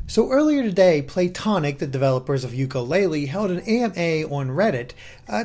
So earlier today, Playtonic, the developers of Yooka-Laylee, held an AMA on Reddit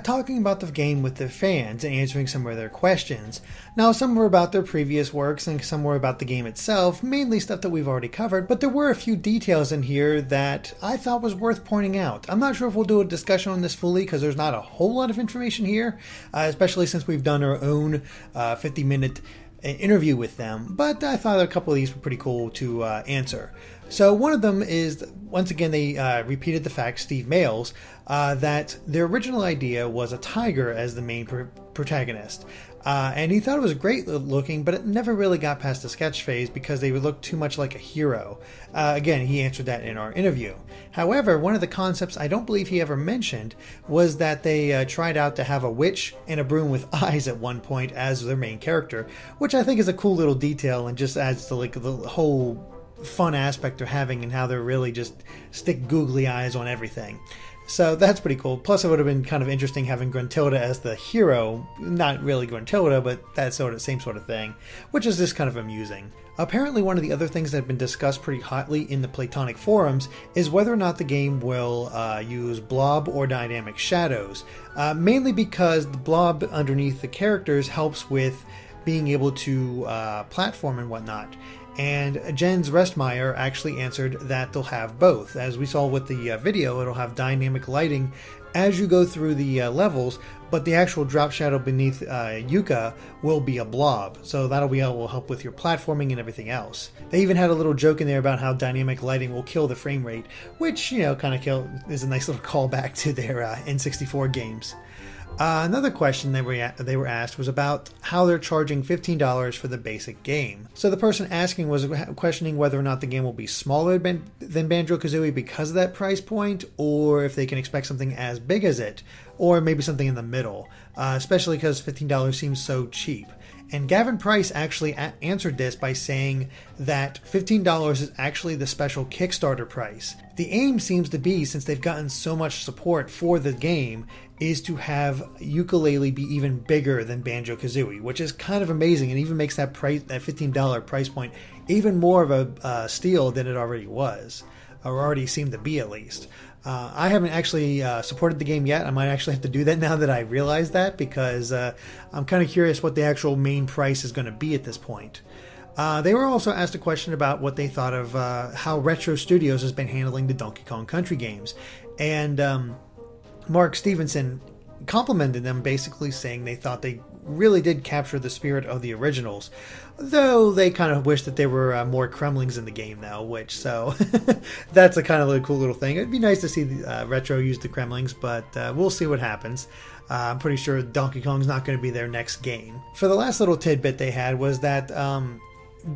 talking about the game with their fans and answering some of their questions. Now, some were about their previous works and some were about the game itself, mainly stuff that we've already covered, but there were a few details in here that I thought was worth pointing out. I'm not sure if we'll do a discussion on this fully because there's not a whole lot of information here, especially since we've done our own 50-minute interview with them, but I thought a couple of these were pretty cool to answer. So one of them is, once again, they repeated the fact, Steve Males, that their original idea was a tiger as the main protagonist. And he thought it was great looking, but it never really got past the sketch phase because they would look too much like a hero. Again, he answered that in our interview. However, one of the concepts I don't believe he ever mentioned was that they tried out to have a witch and a broom with eyes at one point as their main character, which I think is a cool little detail and just adds to like the whole fun aspect they're having and how they're really just stick googly eyes on everything. So that's pretty cool. Plus it would have been kind of interesting having Gruntilda as the hero. Not really Gruntilda, but that same sort of thing, which is just kind of amusing. Apparently one of the other things that have been discussed pretty hotly in the Playtonic forums is whether or not the game will use blob or dynamic shadows. Mainly because the blob underneath the characters helps with being able to platform and whatnot. And Jens Restmeyer actually answered that they'll have both. As we saw with the video, it'll have dynamic lighting as you go through the levels, but the actual drop shadow beneath Yooka will be a blob. So that'll will help with your platforming and everything else. They even had a little joke in there about how dynamic lighting will kill the frame rate, which, you know, kind of is a nice little callback to their N64 games. Another question they were asked was about how they're charging $15 for the basic game. So the person asking was questioning whether or not the game will be smaller than Banjo-Kazooie because of that price point, or if they can expect something as big as it, or maybe something in the middle, especially because $15 seems so cheap. And Gavin Price actually answered this by saying that $15 is actually the special Kickstarter price. The aim seems to be, since they've gotten so much support for the game, is to have Yooka-Laylee be even bigger than Banjo-Kazooie, which is kind of amazing and even makes that $15 price point even more of a steal than it already was, or already seemed to be at least. I haven't actually supported the game yet. I might actually have to do that now that I realize that, because I'm kind of curious what the actual main price is going to be at this point. They were also asked a question about what they thought of how Retro Studios has been handling the Donkey Kong Country games. And Mark Stevenson complimented them, basically saying they thought they really did capture the spirit of the originals, though they kind of wish that there were more Kremlings in the game now, which, so that's a kind of a cool little thing. It'd be nice to see Retro use the Kremlings, but we'll see what happens. I'm pretty sure Donkey Kong's not going to be their next game. For the last little tidbit they had was that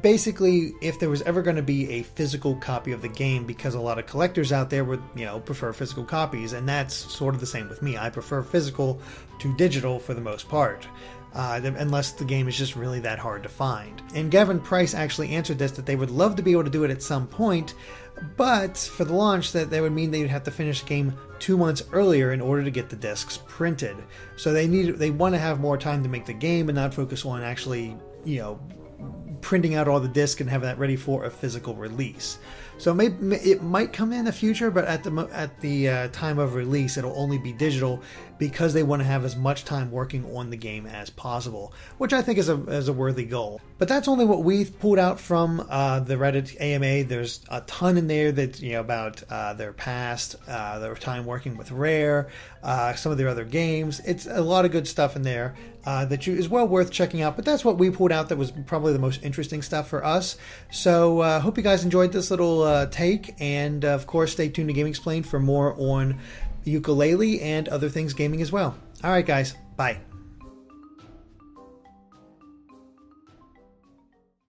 basically, if there was ever going to be a physical copy of the game, because a lot of collectors out there would, you know, prefer physical copies, and that's sort of the same with me. I prefer physical to digital for the most part, unless the game is just really that hard to find. And Gavin Price actually answered this, that they would love to be able to do it at some point, but for the launch, that would mean they would have to finish the game 2 months earlier in order to get the discs printed. So they want to have more time to make the game and not focus on actually, you know, printing out all the discs and have that ready for a physical release. So maybe it might come in the future, but at the time of release, it'll only be digital because they want to have as much time working on the game as possible, which I think is a worthy goal. But that's only what we've pulled out from the Reddit AMA. There's a ton in there that, you know, about their past, their time working with Rare, some of their other games. It's a lot of good stuff in there that is well worth checking out. But that's what we pulled out that was probably the most interesting stuff for us. So hope you guys enjoyed this little take, and of course stay tuned to GameXplain for more on Yooka-Laylee and other things gaming as well. Alright guys, bye.